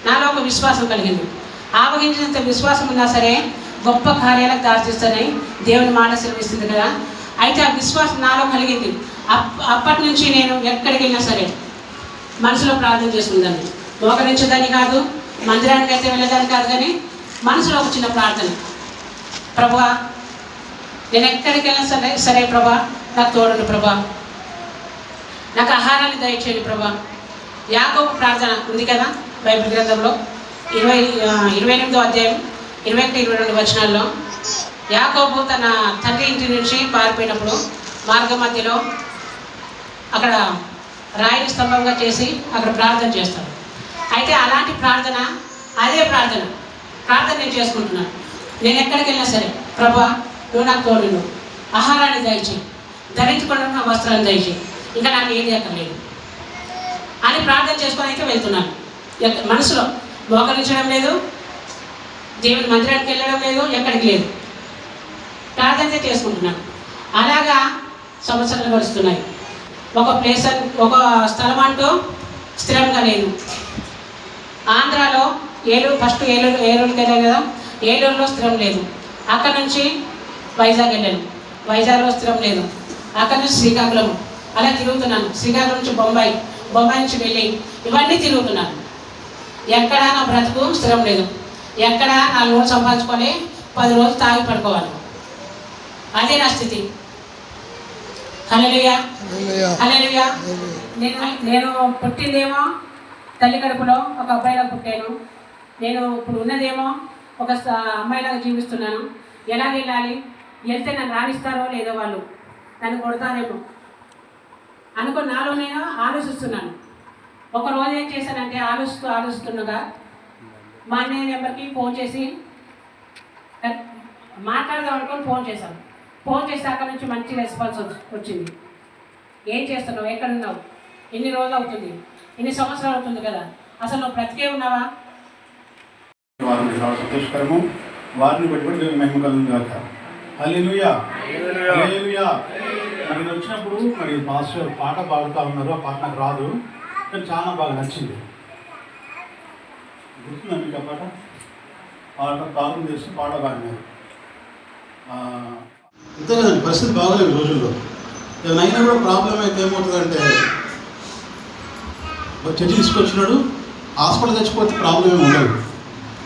నాలో ఒక విశ్వాసం కలిగింది. ఆవగించినంత విశ్వాసం ఉన్నా సరే గొప్ప కార్యాలకు దారితీస్తానని దేవుని మాట సెలవిస్తుంది కదా. అయితే ఆ విశ్వాసం నాలో కలిగింది. అప్పటి నుంచి నేను ఎక్కడికి వెళ్ళినా సరే మనసులో ప్రార్థన చేసుకుందాన్ని. మోకరించేదాన్ని కాదు, మందిరానికి అయితే వెళ్ళేదాన్ని కాదు, కానీ మనసులో ఒక చిన్న ప్రార్థన. ప్రభువా, నేను ఎక్కడికి వెళ్ళినా సరే ప్రభా నాకు తోడండి ప్రభా, నాకు ఆహారాన్ని దయచేయండి ప్రభా. యాకోబు ప్రార్థన ఉంది కదా బైబిల్ గ్రంథంలో 28వ అధ్యాయం 21-22 వచనాల్లో యాకోబు తన తండ్రి ఇంటి నుంచి పారిపోయినప్పుడు మార్గ మధ్యలో అక్కడ రాయిని స్తంభంగా చేసి అక్కడ ప్రార్థన చేస్తాడు. అయితే అలాంటి ప్రార్థన, అదే ప్రార్థన నేను చేసుకుంటున్నాను. నేను ఎక్కడికి వెళ్ళినా సరే ప్రభా నువ్వు నాకు తోడు, ఆహారాన్ని దయచేయి, ధరించుకున్న నా వస్త్రాన్ని దయచేయి, ఇంకా నాకు ఏది ఎక్కర్లేదు అని ప్రార్థన చేసుకొని అయితే వెళ్తున్నాను. మనసులో మోకరించడం లేదు, దేవుని మందిరానికి వెళ్ళడం లేదు, ఎక్కడికి లేదు, ప్రార్థన చేసుకుంటున్నాను. అలాగా సంవత్సరాలు గడుస్తున్నాయి. ఒక స్థలం అంటూ స్థిరంగా లేదు. ఆంధ్రాలో ఫస్ట్ ఏలూరుకి వెళ్ళాను కదా, ఏలూరులో స్థిరం లేదు. అక్కడ నుంచి వైజాగ్ వెళ్ళాను, వైజాగ్లో స్థిరం లేదు. అక్కడ నుంచి శ్రీకాకుళం అలా తిరుగుతున్నాను. శ్రీకాకుళం నుంచి బొంబాయి నుంచి వెళ్ళి ఇవన్నీ తిరుగుతున్నాను. ఎక్కడా నా బ్రతుకు స్థిరం లేదు. ఎక్కడా 4 రోజులు సంపాదించుకొని 10 రోజులు తాగి పడుకోవాలి. అదే నా స్థితి. హల్లెలూయా, హల్లెలూయా. నేను పుట్టిందేమో తల్లి కడుపులో ఒక అబ్బాయిలా పుట్టాను. నేను ఇప్పుడు ఉన్నదేమో ఒక అమ్మాయిలాగా జీవిస్తున్నాను. ఎలా వెళ్ళాలి, వెళ్తే నన్ను రాణిస్తారో లేదో, వాళ్ళు నన్ను కొడతారేమో అనుకో నాలో నేను ఆలోచిస్తున్నాను. ఒకరోజు ఏం చేశానంటే ఆలోచిస్తుండగా మా అన్నయ్య నెంబర్కి ఫోన్ చేసి మాట్లాడదాం అనుకొని ఫోన్ చేస్తే అక్కడ నుంచి మంచి రెస్పాన్స్ వచ్చింది. ఏం చేస్తున్నావు, ఎక్కడున్నావు, ఎన్ని రోజులు అవుతుంది, ఎన్ని సంవత్సరాలు అవుతుంది కదా, అసలు నువ్వు బ్రతికే ఉన్నావా? వారిని చాలా సంతోషకరము, వారిని బట్టి మహిమ కలుగును గాక. హల్లెలూయా, హల్లెలూయా. మరి వచ్చినప్పుడు మరి పాస్టర్ పాట పాడుతూ ఉన్నారు. ఆ పాట నాకు రాదు, కానీ చాలా బాగా నచ్చింది. గుర్తుందా మీకు ఆ పాట ప్రారంభం చేసి పాట పాడినారు. అంతే కదండి, పరిస్థితి బాగోలేదు రోజుల్లో. ఏమైనా కూడా ప్రాబ్లం అయితే ఏమవుతుందంటే చర్చి తీసుకొచ్చినాడు, హాస్పిటల్ తెచ్చిపోతే ప్రాబ్లం ఏమి ఉండదు,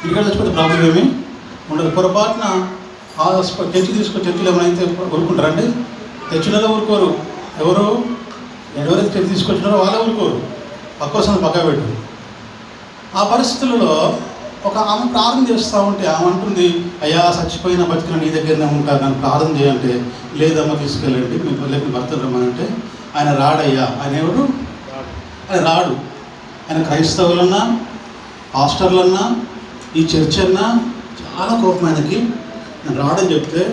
ఇంటికాడ తెచ్చిపోతే ప్రాబ్లం ఏమీ ఉండదు. పొరపాటున చర్చిలో ఏమైనా ఊరుకుంటారండి? తెచ్చినలో ఊరుకోరు. ఎవరైతే చర్చి తీసుకొచ్చినారో వాళ్ళే ఊరుకోరు, పక్కోసం పక్క పెట్టు. ఆ పరిస్థితులలో ఒక ఆమె ప్రార్థన చేస్తూ ఉంటే ఆమె అంటుంది, అయ్యా చచ్చిపోయిన బతికిన నీ దగ్గరనే ఉంటారు, నన్ను ప్రార్థన చేయంటే లేదమ్మా తీసుకెళ్ళండి, మీ పిల్లలకి భర్త రమ్మనంటే ఆయన రాడయ్యా. ఆయన ఎవరు? ఆయన రాడు. ఆయన క్రైస్తవులన్నా పాస్టర్లన్నా ఈ చర్చ్ అన్నా చాలా కోపం ఆయనకి. నేను రాడని చెప్తే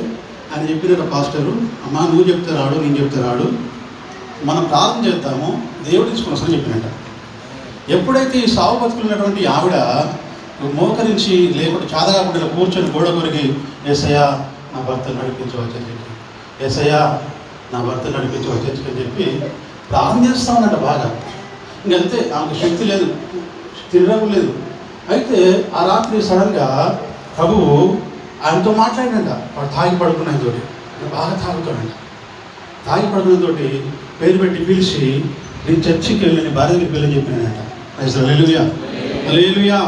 ఆయన చెప్పిన పాస్టరు, అమ్మా నువ్వు చెప్తే రాడు, నేను చెప్తే రాడు, మనం ప్రార్థన చేద్దాము, దేవుడు తీసుకుని వస్తానని చెప్పినట్ట. ఎప్పుడైతే ఈ సాగు బతుకున్నటువంటి ఆవిడ మోకరించి లేకుంటే చాదగాకుండా కూర్చొని గోడ కొరికి ఏసయ్యా నా భర్త నడిపించవచ్చని చెప్పి, ఏసయ్యా నా భర్త నడిపించవచ్చని చెప్పి ప్రార్థన చేస్తూ ఉన్నట్ట బాగా. ఇంకంతే, ఆమెకు శక్తి లేదు, తిరగడం లేదు. అయితే ఆ రాత్రి సడన్గా ప్రభువు ఆయనతో మాట్లాడినంట. వాడు తాగి పడుకున్నతో, బాగా తాగుతాడంట. తాగి పడుకున్నతోటి పేరు పెట్టి పిలిచి నేను చర్చికి వెళ్ళి నీ భార్య దగ్గరికి వెళ్ళని చెప్పినానంట. హల్లెలూయా, హల్లెలూయా,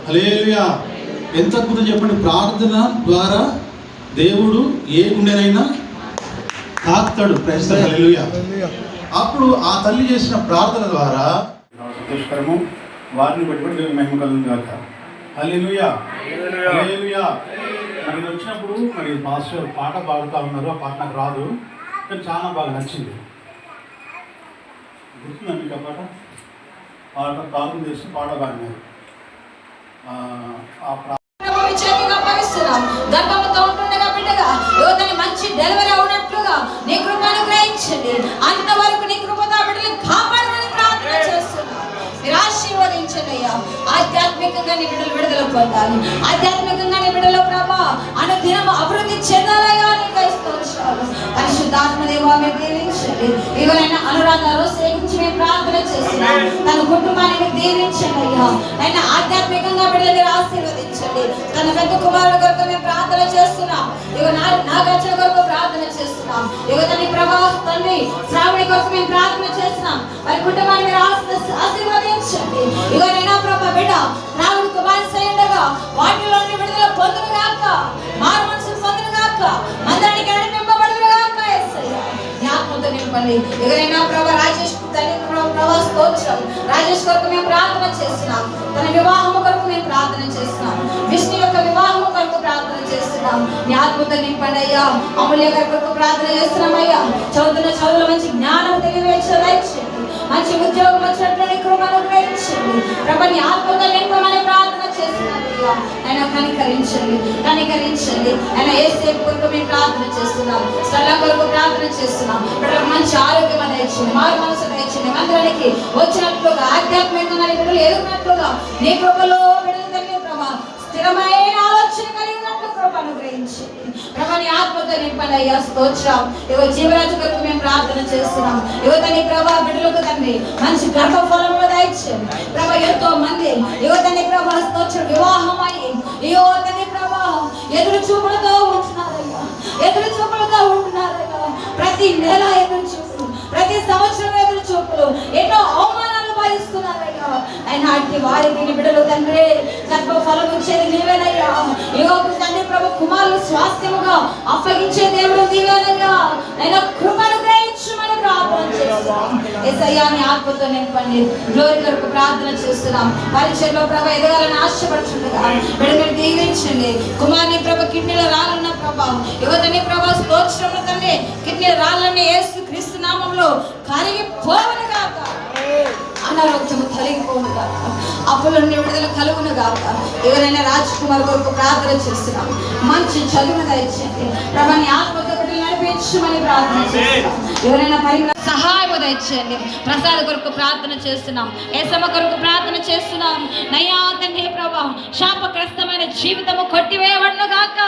హల్లెలూయా. ఎంత అద్భుతం చెప్పండి. ప్రార్థన ద్వారా దేవుడు ఏ గుండెనైనా తాకుతాడు. హల్లెలూయా. అప్పుడు ఆ తల్లి చేసిన ప్రార్థన ద్వారా సంతోషకరము, వారిని బట్టి మహిమ కలుగును గాక. హల్లెలూయా, హల్లెలూయా. మరి వచ్చినప్పుడు మరి పాస్టర్ పాట పాడుతూ ఉన్నారు. ఆ పాట నాకు రాదు, కానీ చాలా బాగా నచ్చింది. గుర్తుందా మీకు ఆ పాట ప్రారంభం చేసి పాట పాడినారు. గర్భంతో ఉంటుండగా బిడ్డగా యోధని మంచి డెలివరీ అవునట్లుగా నీ కృపను గ్రహించండి. అంతవరకు నీ కృపతో బిడ్డలు కాపాడమని ప్రార్థన చేస్తున్నాం. మీరు ఆశీర్వదించండి అయ్యా. ఆధ్యాత్మికంగా నీ బిడ్డలు విడుదల పొందాలి. ఆధ్యాత్మికంగా నీ బిడ్డల ప్రభా అనుదినం అభివృద్ధి చెందాలయ్యా. నీకు స్తోత్రాలు. పరిశుద్ధాత్మ దేవా మీరు దీవించండి. ఎవరైనా అనురాధాలు సేవించి మేము ప్రార్థన చేస్తున్నాం. తన కుటుంబానికి దీవించండి అయ్యా. ఆయన ఆధ్యాత్మికంగా బిడ్డలు మీరు ఆశీర్వదించండి. తన పెద్ద కుమారుడు కొరకు మేము ప్రార్థన చేస్తున్నాం. ఇగో నాగార్జున కొరకు ప్రార్థన చేస్తున్నాం. ఇగో తన ప్రభాస్ తండ్రి శ్రావణి కొరకు మేము ప్రార్థన చేస్తున్నాం. వారి కుటుంబాన్ని మీరు ఆశీర్వదించండి. ఇగో నైనా ప్రభా బిడ్డ రావుడు కుమార్ సైండగా వాటిలో విడుదల పొందును గాక, మారు మనసును పొందును గాక, మందిరానికి నడిపింపబడును గాక. యేసయ్యా నీ ఆత్మతో నింపండి. ఇగనైనా ప్రభా రాజేష్ తల్లి ప్రభా స్తోత్రం. రాజేష్ కొరకు మేము ప్రార్థన చేస్తున్నాం. తన వివాహము కొరకు మేము ప్రార్థన చేస్తున్నాం. విష్ణు యొక్క వివాహము కొరకు ప్రార్థన చేస్తున్నాం. నీ ఆత్మతో నింపండి అయ్యా. అమూల్య గారి కొరకు ప్రార్థన చేస్తున్నాం అయ్యా. చదువుతున్న చదువులో మంచి జ్ఞానం తెలియచేయండి. మంచి ఉద్యోగం వచ్చినట్లు నీ కృపను గ్రహించండి. ప్రభా నీ ఆత్మతో నింపమని ప్రార్థన చేస్తున్నాం అయ్యా. ఆయన కనికరించండి, కనికరించండి. ఆయన యేసేపు కొరకు మేము ప్రార్థన చేస్తున్నాం. స్థల కొరకు ప్రార్థన చేస్తున్నాం. బిడ్డలకు మంచి ఆరోగ్యం అనేది మారు మనసు దయచేయండి. మందిరానికి వచ్చినట్లుగా ఆధ్యాత్మికంగా బిడ్డలు ఎదుగునట్లుగా నీ కృపలో బిడ్డలు తల్లి ప్రభా స్థిరమైన ఆలోచన కలిగినట్లు కృప అనుగ్రహించండి. ప్రభా నీ ఆత్మతో నింపండి అయ్యా. స్తోత్రం. ఇగో జీవరాజు కొరకు మేము ప్రార్థన చేస్తున్నాం. ఇగో తని ప్రభా బిడ్డలకు తండ్రి మంచి గర్భఫలములు దయచేయండి. ప్రభా ఎంతో మంది ఇగో తని ప్రభా స్తోత్రం వివాహం అయ్యి ఇగో తని ప్రభా ఎదురు చూపులతో ఉంటున్నారయ్యా, ఎదురు చూపులతో ఉంటున్నారయ్యా. ప్రతి నెల ఎదురు చూపులు, ప్రతి సంవత్సరం ఎదురు చూపులు, ఎన్నో అవమానాలు భరిస్తున్నారయ్యా. ఆయన అట్టి వారికి బిడ్డలు తండ్రి గర్భఫలం ఇచ్చేది నీవేనయ్యా. ఇగో తండ్రి ప్రభు కుమారులు స్వాస్థ్యముగా అప్పగించే దేవుడు నీవేనయ్యా. ఆయన కృపను గ్రహించమని ప్రార్థన చేస్తున్నాం. యేసయ్యా నీ ఆత్మతో నింపండి. గ్లోరీ కొరకు ప్రార్థన చేస్తున్నాం. పరిచయంలో ప్రభ ఎదగాలని ఆశపడుతుండగా బిడ్డలు దీవించండి. కుమారుని ప్రభ కిడ్నీలో రాళ్ళన్న ప్రభ యువతని ప్రభ స్తోత్రములు తండ్రి కిడ్నీల రాళ్ళని యేసు క్రీస్తు నామంలో కరిగిపోవును గాక. అనారోగ్యము కలిగిపోవును గాక. అప్పులన్నీ విడుదల కలుగును గాక. ఎవరైనా రాజ్ కుమార్ కొరకు ప్రార్థన చేస్తున్నాం. మంచి చదువును దయచేయండి. ప్రభా నీ ఆత్మతో బిడ్డలు నడిపించమని ప్రార్థన చేస్తున్నాం. ఎవరైనా పరిమళ సహాయం దయచేయండి. ప్రసాద్ కొరకు ప్రార్థన చేస్తున్నాం. ఏసమ్మ కొరకు ప్రార్థన చేస్తున్నాం. నయ్యా తండ్రి ప్రభా శాపగ్రస్తమైన జీవితము కొట్టివేయబడును గాక.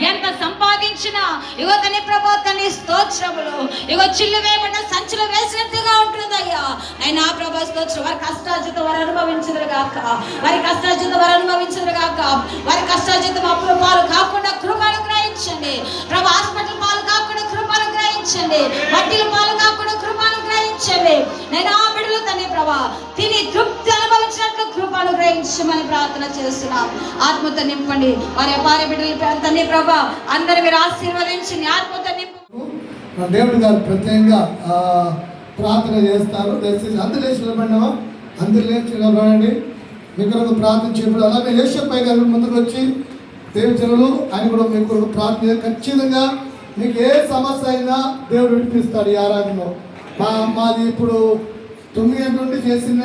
ఎంత సంపాదించినా ఇగో తని ప్రభా తని స్తోత్రములు ఇగో చిల్లు వేయబడిన సంచులు వేసినట్టుగా ఉంటుందయ్యా. అయినా ప్రభా స్తోత్రం. వారి కష్టార్జితం వారు అనుభవించదురు గాక, వారి కష్టార్జితం వారు అనుభవించదురు గాక. వారి కష్టార్జితం అప్పుల పాలు కాకుండా కృపను గ్రహించండి. ప్రభా హాస్పిటల్ పాలు కాకుండా కృపను గ్రహించండి. వడ్డీల పాలు కాకుండా కృపను గ్రహించండి. నేను ఆ బిడ్డలు తనే ప్రభా తిని తృప్తి అనుభవించినట్లు కృపను గ్రహించమని ప్రార్థన చేస్తున్నాం. ఆత్మతో నింపండి. వారి అపార బిడ్డలు తనే ప్రభా అందరూ మీరు ఆశీర్వదించండి. ఆత్మతో నింపండి. దేవుడి గారు ప్రత్యేకంగా ప్రార్థన చేస్తారు. దయచేసి అందరు లేచి నిలబడినావా? అందరు లేచి నిలబడండి. మీ కొరకు ప్రార్థన చేయబడి అలాగే యేసప్పయ్య గారు ముందుకు వచ్చి దేవుడి జనులు ఆయన కూడా మీ కొరకు ప్రార్థన ఖచ్చితంగా మీకు ఏ సమస్య అయినా దేవుడు విడిపిస్తాడు. ఈ ఆరాధనలో మాది ఇప్పుడు 9 గంటల నుండి చేసిన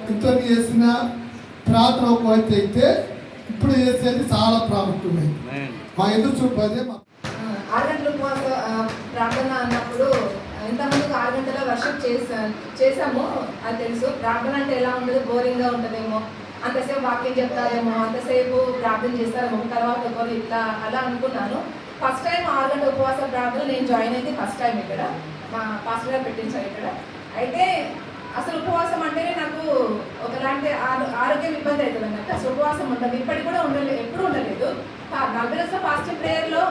ఇంతవరకు చేసిన ప్రార్థన ఒకవైతే అయితే ఇప్పుడు చేసేది చాలా ప్రాముఖ్యమైనది. మా ఎదురు చూపు అదే 6 గంటల ఉపవాస ప్రార్థన అన్నప్పుడు ఇంతకుముందు 6 గంటల వర్షిప్ చేసాము. అది తెలుసు. ప్రార్థన అంటే ఎలా ఉండదు, బోరింగ్గా ఉంటుందేమో, అంతసేపు వాక్యం చెప్తారేమో, అంతసేపు ప్రార్థన చేస్తారేమో, తర్వాత ఒకరు ఇట్లా అలా అనుకున్నాను. ఫస్ట్ టైం 6 గంటల ఉపవాస ప్రార్థన నేను జాయిన్ అయితే ఫస్ట్ టైం ఇక్కడ మా పాస్టర్ గారు పెట్టించారు ఇక్కడ. అయితే అసలు ఉపవాసం అంటేనే నాకు ఒకలాంటి ఆరోగ్యం ఇబ్బంది అవుతుంది అన్నట్టు. అసలు ఉపవాసం ఉండదు, ఇప్పటికి కూడా ఉండలేదు, ఎప్పుడు ఉండలేదు. 40 రోజుల ఫాస్టింగ్ ప్రేయర్లో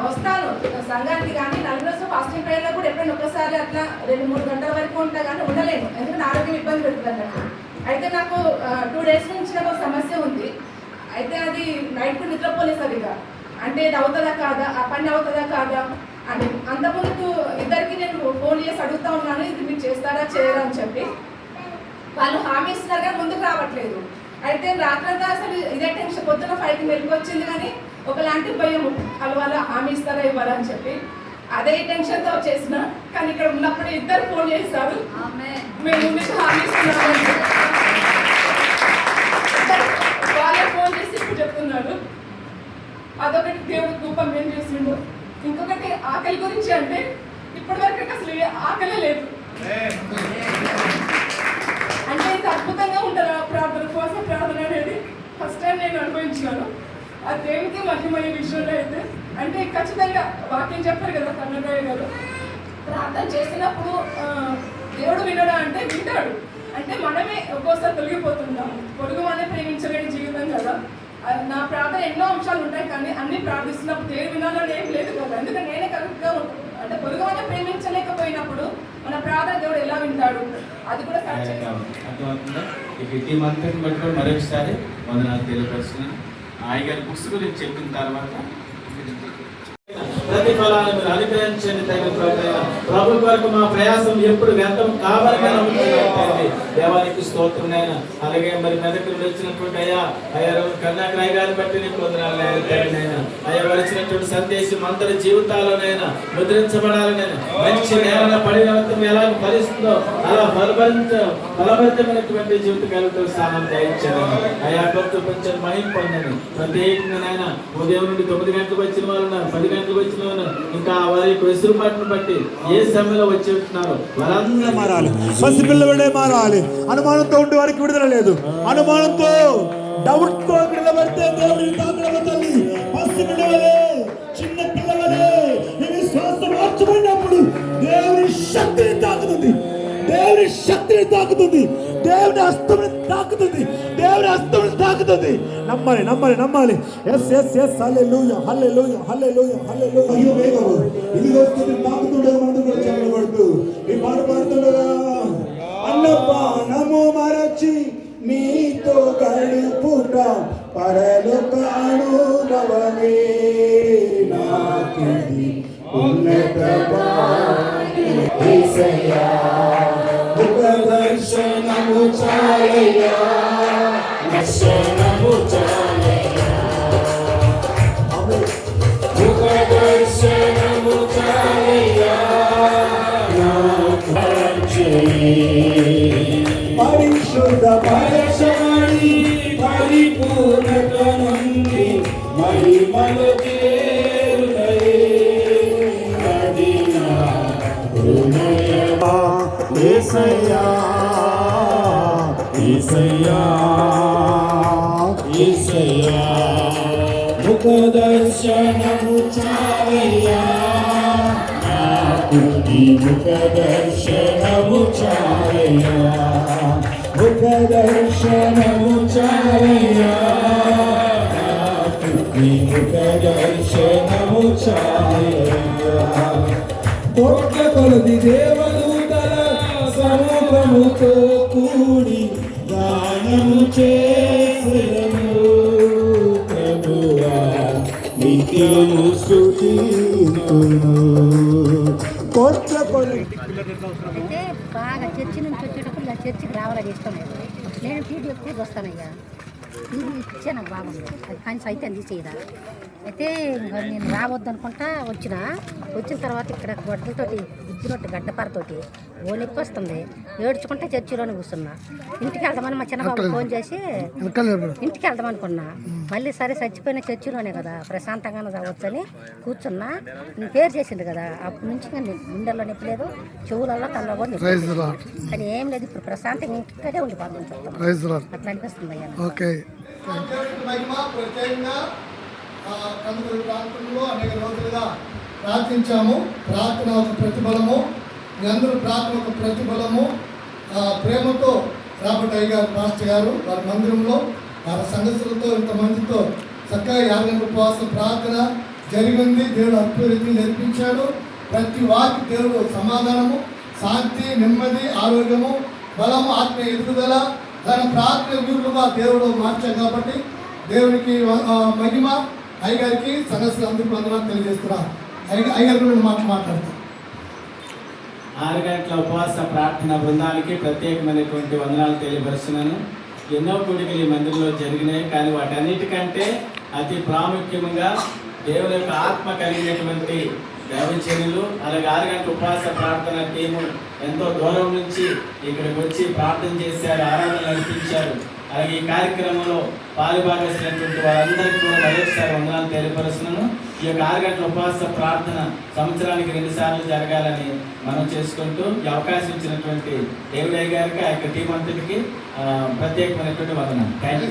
వస్తాను సంఘానికి, కానీ 40 రోజుల ఫాస్టింగ్ ప్రేయర్లో కూడా ఎప్పుడైనా ఒక్కసారి అట్లా 2-3 గంటల వరకు ఉంటా కానీ ఉండలేను, ఎందుకంటే ఆరోగ్యం ఇబ్బంది పెడుతుంది అన్నట్టు. అయితే నాకు 2 డేస్ నుంచి నాకు ఒక సమస్య ఉంది. అయితే అది నైట్కు నిద్రపోలేదు సరిగా. అంటే ఇది అవుతుందా కాదా, ఆ పని అవుతుందా కాదా అని అంతకుముందు ఇద్దరికి నేను ఫోన్ చేసి అడుగుతా ఉన్నాను, ఇది మీరు చేస్తారా చేయరా అని చెప్పి. వాళ్ళు హామీ ఇస్తున్నారు కానీ ముందుకు రావట్లేదు. అయితే రాత్రంతా అసలు ఇదే టెన్షన్. పొద్దున 5కి మెలకు వచ్చింది కానీ ఒకలాంటి భయం, వాళ్ళు హామీ ఇస్తారా ఇవ్వరా అని చెప్పి అదే టెన్షన్తో వచ్చేసిన. కానీ ఇక్కడ ఉన్నప్పుడు ఇద్దరు ఫోన్ చేస్తారు, మేము మీకు హామీ ఇస్తున్నామని. వాళ్ళే ఫోన్ చేసి ఇప్పుడు చెప్తున్నాడు. అదొకటి దేవుడు రూపం ఏం చేసిండు. ఇంకొకటి ఆకలి గురించి అంటే ఇప్పటివరకు అసలు ఆకలే లేదు. అంటే ఇంత అద్భుతంగా ఉంటుంది ప్రార్థన, ఉపవాస ప్రార్థన అనేది ఫస్ట్ టైం నేను అనుభవించినాను. ఆ దేవునికి మహిమయ్యే విషయంలో అయితే అంటే ఖచ్చితంగా వాక్యం చెప్పారు కదా కన్నయ్య గారు, ప్రార్థన చేసినప్పుడు దేవుడు వినడా అంటే వింటాడు. అంటే మనమే ఒక్కోసారి తొలగిపోతుంటాం. పొరుగు వారిని ప్రేమించలేని జీవితం కదా. నా ప్రార్థన ఎన్నో అంశాలు ఉంటాయి, కానీ అన్ని ప్రార్థిస్తున్నప్పుడు దేవుడు వినాలని ఏం లేదు కదా. ఎందుకంటే నేనే కరెక్ట్గా అంటే పొరుగు వారిని ప్రేమించలేకపోయినప్పుడు మన ప్రార్థన దేవుడు ఎలా వింటాడు, అది కూడా అర్థమవుతుందా? ఈ టీం అంతటిని బట్టి మరొకసారి వందనాలు తెలియపరుస్తున్నాను. ఆయన బుక్స్ గురించి చెప్పిన తర్వాత ప్రతిఫలాన్ని మీరు అనుగ్రహించండి తగిన ప్రభు కొరకు మా ప్రయాసం ఎప్పుడు వ్యర్థం కావాలని దేవానికి స్తోత్రనైనా. అలాగే మరి మెదక్ నుండి వచ్చినటువంటి అయ్యా కర్ణాకరాయ్ గారిని బట్టి నీకు వందనాలైనా. అయ్యా వచ్చినటువంటి సందేశం అందరి జీవితాల్లోనైనా ముద్రించబడాలనైనా, మంచి నేల పడినత్వం ఎలా ఫలిస్తుందో అలా ఫలభరితమైనటువంటి జీవిత కలుగుతూ స్థానం దయించండి. అయ్యా భక్తు కొంచెం మహిమ పొందండి. ప్రత్యేకంగా ఉదయం నుండి 9 గంటలకు వచ్చిన వాళ్ళు 10 గంటలకు వచ్చిన వాళ్ళు, ఇంకా వారి యొక్క వెసులుబాటును బట్టి ఏ సమయంలో వచ్చి ఉంటున్నారో వాళ్ళందరూ మారాలి. పసిపిల్లవాడే మారాలి. అనుమానంతో ఉండే వారికి విడుదల లేదు. అనుమానంతో డౌట్ తో నిలబడితే దేవుడి తాకడవ తల్లి పసిపిల్లవలే, చిన్న పిల్లవలే ఈ విశ్వాసం మార్చబడినప్పుడు దేవుని శక్తిని తాకుతుంది. దేవుని శక్తిని తాకుతుంది. దేవుని హస్తముని తాకుతుంది. దేవుని హస్తముని తాకుతుంది. నమ్మాలి, నమ్మాలి, నమ్మాలి. ఎస్ ఎస్ ఎస్ హల్లెలూయా, హల్లెలూయా, హల్లెలూయా, హల్లెలూయా. అయ్యో వేగము ఇది వస్తుంది, తాకుతుండే మందు కూడా చెప్పబడుతూ ఈ పాట పాడుతుండగా అన్నపానము మరచి నీతో గడుపుట పరలోక అనుభవమే నాకిది ఉన్నత యేసయ్యా. ముఖ దర్శనము చాలయ్యా, దర్శనము చాలయ్యా, ముఖ దర్శనము చాలయ్యా. పరిశుద్ధ పరచమణి పరిపూర్ణత నుండి మహిమలు చేరునయే నడినా హృదయమా. యేసయ్యా, యేసయ్యా, యేసయ్యా, ముఖ దర్శనము చాలయ్యా, నాకు నీ ముఖ దర్శనము చాలయ్యా, ముఖ దర్శనము చాలయ్యా, నాకు నీ ముఖ దర్శనము చాలయ్యా. కోట్ల కొలది దేవదూతల సమూహముతో కూడి గానము చేసెదము ప్రభువా, నిత్యము స్తుతింతును. కోట్ల కొలది అయితే బాగా చర్చి నుంచి వచ్చేటప్పుడు నా చర్చికి రావాలని ఇష్టం లేదు. నేను టీవీ ఎక్కువ వస్తానయ్యా. టీవీ ఇచ్చే నాకు బాగుంది. అది కానీ అయితే తీసేయదా. అయితే ఇంకా నేను రావద్దు అనుకుంటా వచ్చిన తర్వాత ఇక్కడ గడ్డలతోటి గుజ్జునట్టు గడ్డపారతోటి ఓ నొప్పి వస్తుంది. ఏడ్చుకుంటే చర్చిలోనే కూర్చున్నా. ఇంటికి వెళ్దామని మా చిన్నబాబు ఫోన్ చేసి ఇంటికి వెళ్దాం అనుకున్నా. మళ్ళీ సరే చచ్చిపోయిన చర్చిలోనే కదా ప్రశాంతంగానే రావచ్చని కూర్చున్నా. నేను పేరు చేసిండు కదా, అప్పటి నుంచి గుండెల్లో నొప్పి లేదు, చెవులలో తల్లో కూడా నొప్పి లేదు. కానీ ఏం లేదు, ఇప్పుడు ప్రశాంతంగా ఇంటికడే ఉండిపోతుంది. అట్లా అనిపిస్తుంది అయ్యా. కందుకూరు ప్రాంతంలో అనేక రోజులుగా ప్రార్థించాము. ప్రార్థన ఒక ప్రతిఫలము, మీ అందరూ ప్రార్థన ఒక ప్రతిఫలము. ప్రేమతో రాబర్ట్ అయ్య గారు పాస్టర్ గారు వారి మందిరంలో వారి సంఘస్థులతో ఇంతమందితో చక్కగా 50 గంటల ఉపవాస ప్రార్థన జరిగింది. దేవుడు అద్భుత రీతిని జరిపించాడు. ప్రతి వారికి దేవుడు సమాధానము, శాంతి, నెమ్మది, ఆరోగ్యము, బలము, ఆత్మీయ ఎదుగుదల తన ప్రార్థన వీరులుగా దేవుడు మార్చాడు. కాబట్టి దేవునికి మహిమ. అయ్యగారికి సంఘస్థులు అందరికీ వందనాలు తెలియజేస్తున్నారు. అయ్యగారు మాట్లాడతారు. 6 గంటల ఉపవాస ప్రార్థన బృందాలకి ప్రత్యేకమైనటువంటి వందనాలు తెలియపరుస్తున్నాను. ఎన్నో కూడికలు ఈ మందిరంలో జరిగినాయి, కానీ వాటన్నిటికంటే అతి ప్రాముఖ్యంగా దేవుని యొక్క ఆత్మ కలిగినటువంటి దైవజనులు, అలాగే 6 గంటల ఉపవాస ప్రార్థన టీము ఎంతో దూరం నుంచి ఇక్కడికి వచ్చి ప్రార్థన చేశారు, ఆరాధన నడిపించారు. అలాగే ఈ కార్యక్రమంలో పాలుభాగస్తున్నటువంటి వారందరికీ కూడా మరొకసారి వందనాలు తెలియపరుస్తున్నాను. ఈ యొక్క 6 గంటల ఉపవాస ప్రార్థన సంవత్సరానికి 2 సార్లు జరగాలని మనం చేసుకుంటూ ఈ అవకాశం ఇచ్చినటువంటి దేవుడయ్య గారికి, ఆ యొక్క టీం అంతటికి ప్రత్యేకమైనటువంటి వందనాలు. థ్యాంక్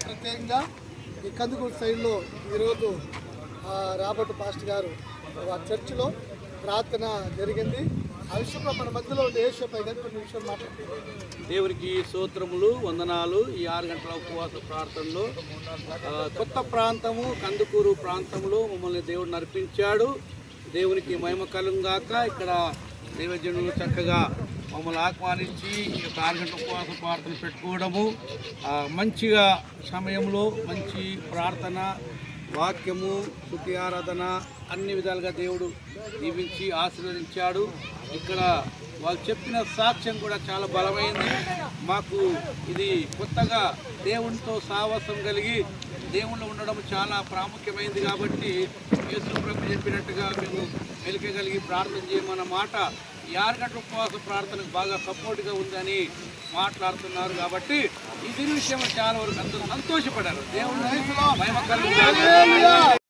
ప్రత్యేకంగా ఈ కందుకూరు సైడ్లో ఈరోజు రాబర్ట్ పాస్టర్ గారు వారి చర్చిలో ప్రార్థన జరిగింది. ఆ విషయంలో మన మధ్యలో ఉండే యేషపై గారు కొన్ని విషయాలు మాట్లాడుతున్నారు. దేవునికి స్తోత్రములు, వందనాలు. ఈ 6 గంటల ఉపవాస ప్రార్థనలో కొత్త ప్రాంతము కందుకూరు ప్రాంతంలో మమ్మల్ని దేవుడు నడిపించాడు. దేవునికి మహిమ కలుగుగాక. ఇక్కడ దైవజనులు చక్కగా మమ్మల్ని ఆహ్వానించి ఈ యొక్క 6 గంటల ఉపవాస ప్రార్థన పెట్టుకోవడము, మంచిగా సమయంలో మంచి ప్రార్థన, వాక్యము, స్తుతి ఆరాధన అన్ని విధాలుగా దేవుడు దీవించి ఆశీర్వదించాడు. ఇక్కడ వాళ్ళు చెప్పిన సాక్ష్యం కూడా చాలా బలమైంది. మాకు ఇది కొత్తగా దేవునితో సావాసం కలిగి దేవుళ్ళు ఉండడం చాలా ప్రాముఖ్యమైనది కాబట్టి యేసు ప్రభు చెప్పినట్టుగా మేము వెలికగలిగి ప్రార్థన చేయమన్న మాట ఈ 6 గంటల ఉపవాస ప్రార్థనకు బాగా సపోర్ట్గా ఉందని మాట్లాడుతున్నారు. కాబట్టి ఈ దీని విషయంలో చాలా వరకు అందరూ సంతోషపడారు. దేవుని మహిమ కలుగుగాక.